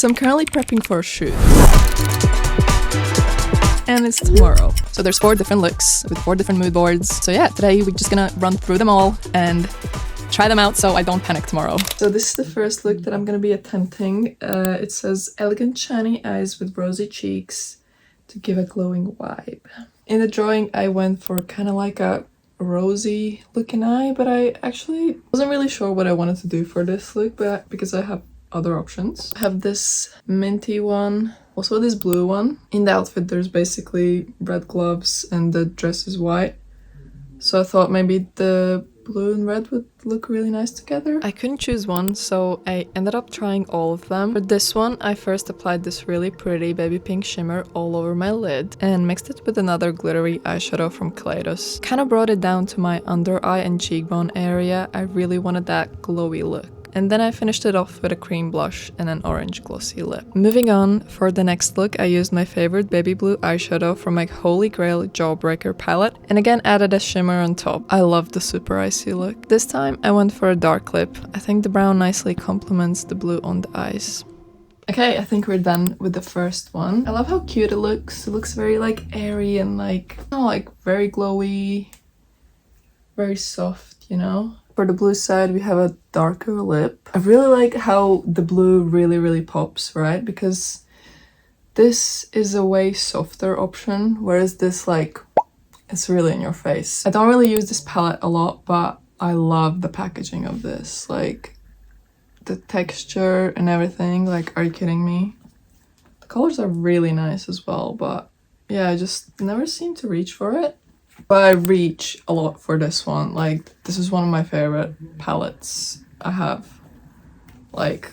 So I'm currently prepping for a shoot. And it's tomorrow. So there's 4 different looks with 4 different mood boards. So yeah, today we're just gonna run through them all and try them out so I don't panic tomorrow. So this is the first look that I'm gonna be attempting. It says elegant shiny eyes with rosy cheeks to give a glowing vibe. In the drawing I went for kind of like a rosy looking eye, but I actually wasn't really sure what I wanted to do for this look, but because I have other options. I have this minty one, also this blue one. In the outfit there's basically red gloves and the dress is white. So I thought maybe the blue and red would look really nice together. I couldn't choose one, so I ended up trying all of them. For this one, I first applied this really pretty baby pink shimmer all over my lid and mixed it with another glittery eyeshadow from Kaleidos. Kind of brought it down to my under eye and cheekbone area. I really wanted that glowy look. And then I finished it off with a cream blush and an orange glossy lip. Moving on, for the next look I used my favorite baby blue eyeshadow from my Holy Grail Jawbreaker palette and again added a shimmer on top. I love the super icy look. This time I went for a dark lip. I think the brown nicely complements the blue on the eyes. Okay, I think we're done with the first one. I love how cute it looks. It looks very like airy and like, oh, like very glowy, very soft, you know? For the blue side, we have a darker lip. I really like how the blue really pops, right? Because this is a way softer option, whereas this, like, it's really in your face. I don't really use this palette a lot, but I love the packaging of this. Like, the texture and everything. Like, are you kidding me? The colors are really nice as well, but yeah, I just never seem to reach for it. But I reach a lot for this one. Like, this is one of my favorite palettes I have. Like,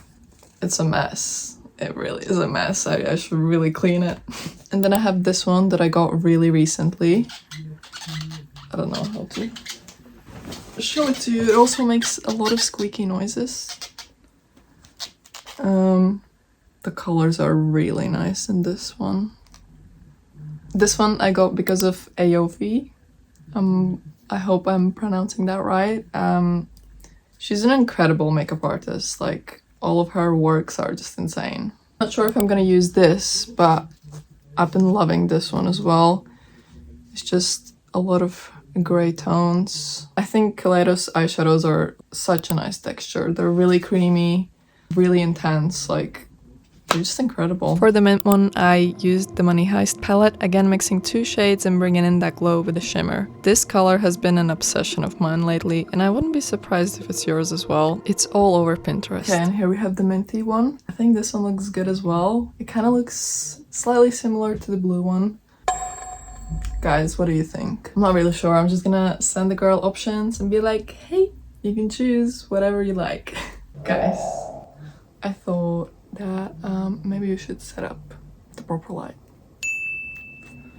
it's a mess. It really is a mess. I should really clean it. And then I have this one that I got really recently. I don't know how to show it to you. It also makes a lot of squeaky noises. The colors are really nice in this one. This one I got because of Aofi. I hope I'm pronouncing that right. She's an incredible makeup artist. Like, all of her works are just insane. Not sure if I'm gonna use this, but I've been loving this one as well. It's just a lot of gray tones. I think Kaleidos eyeshadows are such a nice texture. They're really creamy, really intense, like, they're just incredible. For the mint one, I used the Money Heist palette, again mixing 2 shades and bringing in that glow with the shimmer. This color has been an obsession of mine lately, and I wouldn't be surprised if it's yours as well. It's all over Pinterest. Okay, and here we have the minty one. I think this one looks good as well. It kind of looks slightly similar to the blue one. Guys, what do you think? I'm not really sure. I'm just gonna send the girl options and be like, hey, you can choose whatever you like. Guys, I thought that maybe you should set up the proper light.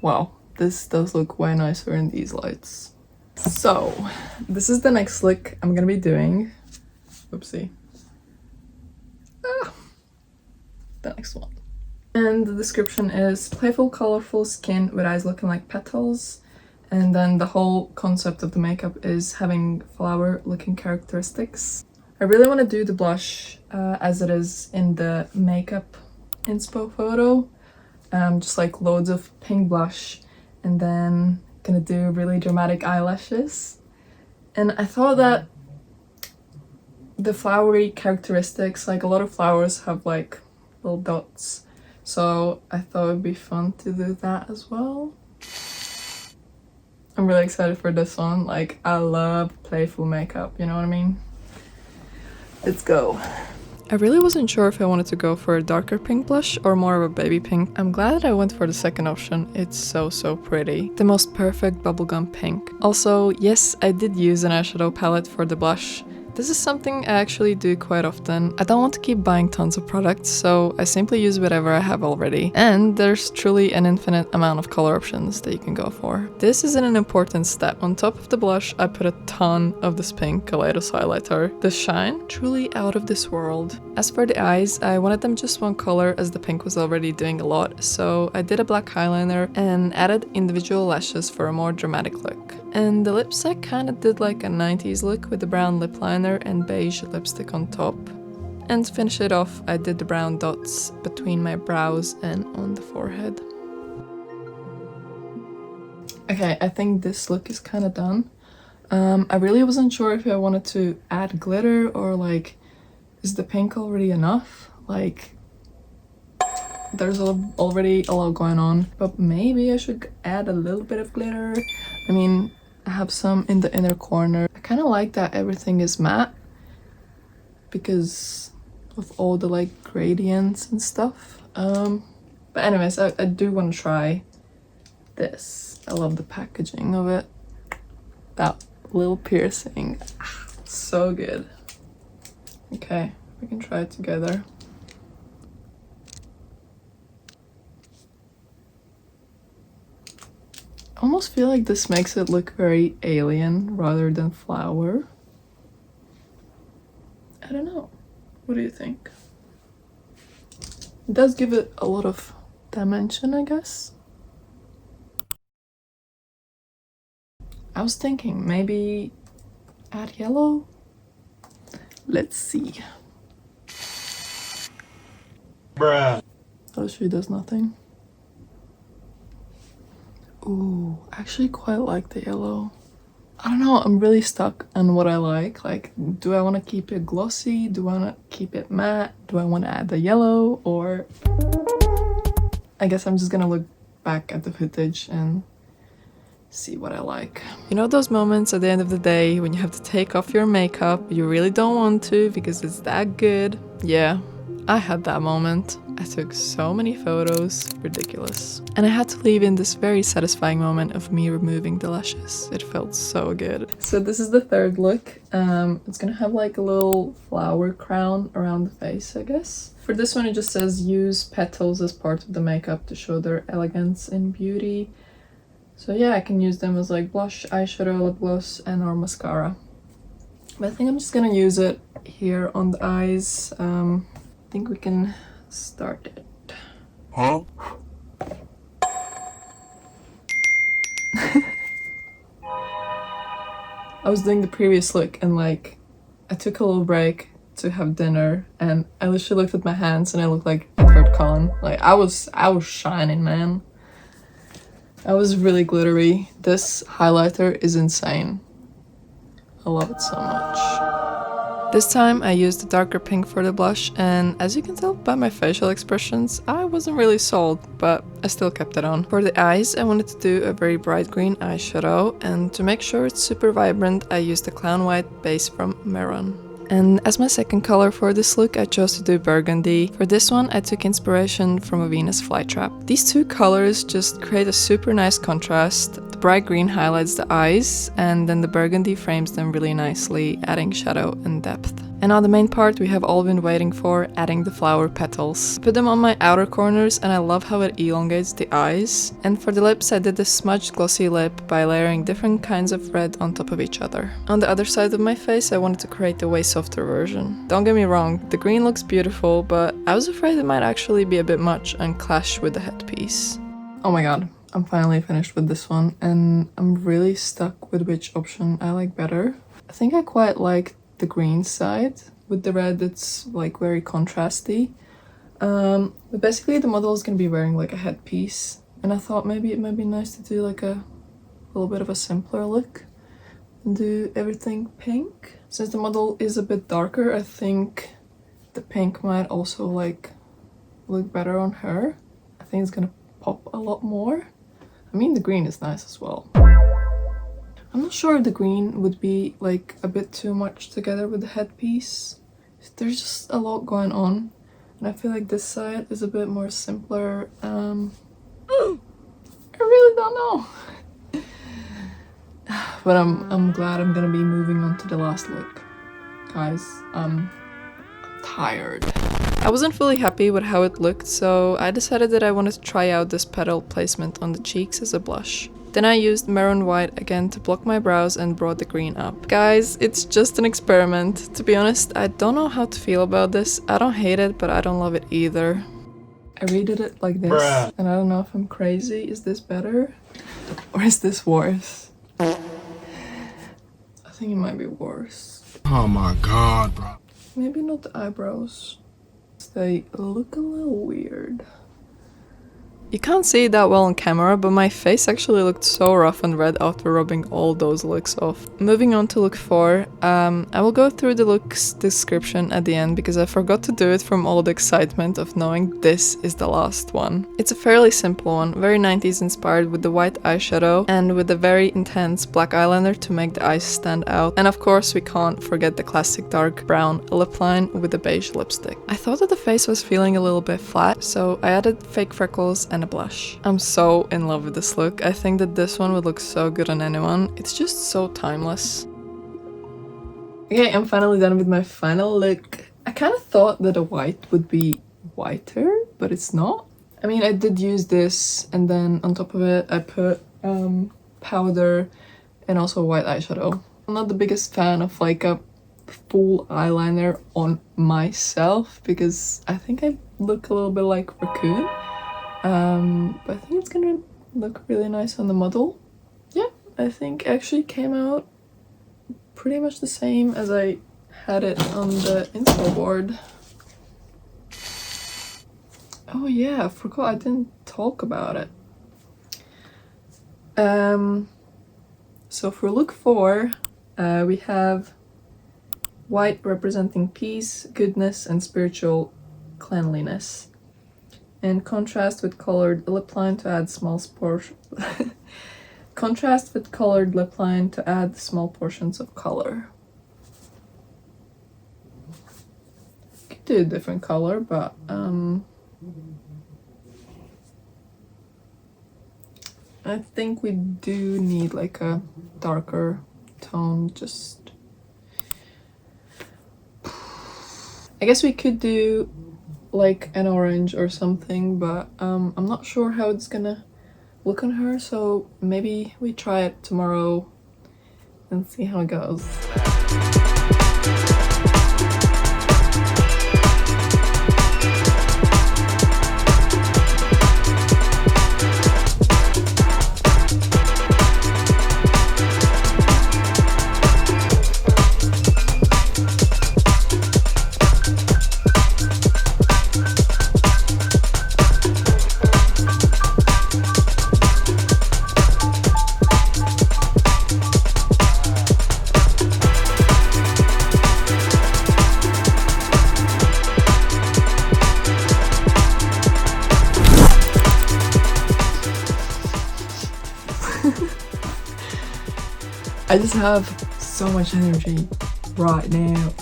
Wow, this does look way nicer in these lights. So this is the next look I'm gonna be doing. Oopsie. The next one. And the description is playful, colorful skin with eyes looking like petals. And then the whole concept of the makeup is having flower looking characteristics. I really want to do the blush as it is in the makeup inspo photo. Just like loads of pink blush, and then gonna do really dramatic eyelashes. And I thought that the flowery characteristics, like a lot of flowers have like little dots, so I thought it'd be fun to do that as well. I'm really excited for this one. Like, I love playful makeup, you know what I mean? Let's go. I really wasn't sure if I wanted to go for a darker pink blush or more of a baby pink. I'm glad that I went for the second option. It's so pretty. The most perfect bubblegum pink. Also, yes, I did use an eyeshadow palette for the blush. This is something I actually do quite often. I don't want to keep buying tons of products, so I simply use whatever I have already. And there's truly an infinite amount of color options that you can go for. This isn't an important step. On top of the blush, I put a ton of this pink Kaleidos highlighter. The shine, truly out of this world. As for the eyes, I wanted them just one color as the pink was already doing a lot, so I did a black eyeliner and added individual lashes for a more dramatic look. And the lips, I kinda did like a 90s look with the brown lip liner and beige lipstick on top. And to finish it off, I did the brown dots between my brows and on the forehead. Okay, I think this look is kind of done. I really wasn't sure if I wanted to add glitter or like, is the pink already enough? Like, there's already a lot going on, but maybe I should add a little bit of glitter. I mean, I have some in the inner corner. I kind of like that everything is matte because of all the like gradients and stuff. But anyways, I do want to try this. I love the packaging of it. That little piercing, so good. Okay, we can try it together. I almost feel like this makes it look very alien rather than flower. I don't know. What do you think? It does give it a lot of dimension, I guess. I was thinking maybe add yellow. Let's see. Bruh. Oh, she does nothing. Ooh, I actually quite like the yellow. I don't know, I'm really stuck on what I like. Like, do I want to keep it glossy? Do I want to keep it matte? Do I want to add the yellow? Or I guess I'm just gonna look back at the footage and see what I like. You know those moments at the end of the day when you have to take off your makeup, you really don't want to because it's that good? Yeah, I had that moment. I took so many photos, ridiculous. And I had to leave in this very satisfying moment of me removing the lashes. It felt so good. So this is the third look. It's gonna have like a little flower crown around the face, I guess. For this one, it just says use petals as part of the makeup to show their elegance and beauty. So yeah, I can use them as like blush, eyeshadow, lip gloss, and or mascara. But I think I'm just gonna use it here on the eyes. I think we can start it. Huh? I was doing the previous look and like I took a little break to have dinner and I literally looked at my hands and I looked like Edward Cullen. Like I was shining, man. I was really glittery. This highlighter is insane. I love it so much. This time I used a darker pink for the blush, and as you can tell by my facial expressions, I wasn't really sold, but I still kept it on. For the eyes, I wanted to do a very bright green eyeshadow, and to make sure it's super vibrant, I used the Clown White base from Meron. And as my second color for this look, I chose to do burgundy. For this one, I took inspiration from a Venus flytrap. These two colors just create a super nice contrast. The bright green highlights the eyes, and then the burgundy frames them really nicely, adding shadow and depth. And now the main part we have all been waiting for, adding the flower petals. Put them on my outer corners and I love how it elongates the eyes. And for the lips I did this smudged glossy lip by layering different kinds of red on top of each other. On the other side of my face I wanted to create a way softer version. Don't get me wrong, the green looks beautiful, but I was afraid it might actually be a bit much and clash with the headpiece. Oh my god, I'm finally finished with this one and I'm really stuck with which option I like better. I think I quite like the green side. With the red it's like very contrasty, but basically the model is gonna be wearing like a headpiece and I thought maybe it might be nice to do like a little bit of a simpler look and do everything pink. Since the model is a bit darker, I think the pink might also like look better on her. I think it's gonna pop a lot more. I mean the green is nice as well. I'm not sure if the green would be like a bit too much together with the headpiece. There's just a lot going on and I feel like this side is a bit more simpler. I really don't know. But I'm glad I'm gonna be moving on to the last look. Guys, I'm tired. I wasn't fully happy with how it looked, so I decided that I wanted to try out this petal placement on the cheeks as a blush. Then I used Maroon White again to block my brows and brought the green up. Guys, it's just an experiment. To be honest, I don't know how to feel about this. I don't hate it, but I don't love it either. I redid it like this, and I don't know if I'm crazy. Is this better? Or is this worse? I think it might be worse. Oh my god, bro. Maybe not the eyebrows. They look a little weird. You can't see it that well on camera, but my face actually looked so rough and red after rubbing all those looks off. Moving on to look 4, I will go through the looks description at the end because I forgot to do it from all the excitement of knowing this is the last one. It's a fairly simple one, very 90s inspired with the white eyeshadow and with a very intense black eyeliner to make the eyes stand out. And of course we can't forget the classic dark brown lip line with a beige lipstick. I thought that the face was feeling a little bit flat, so I added fake freckles and a blush. I'm so in love with this look. I think that this one would look so good on anyone. It's just so timeless. Okay, I'm finally done with my final look. I kind of thought that a white would be whiter, but it's not. I mean, I did use this, and then on top of it I put powder and also white eyeshadow. I'm not the biggest fan of like a full eyeliner on myself because I think I look a little bit like raccoon. But I think it's gonna look really nice on the model. Yeah, I think it actually came out pretty much the same as I had it on the inspo board. Oh yeah, I forgot I didn't talk about it. So for look 4, we have white representing peace, goodness, and spiritual cleanliness. And contrast with colored lip line to add small contrast with colored lip line to add small portions of color. Could do a different color, but I think we do need like a darker tone. Just I guess we could do like an orange or something, but I'm not sure how it's gonna look on her, so maybe we try it tomorrow and see how it goes. I just have so much energy right now.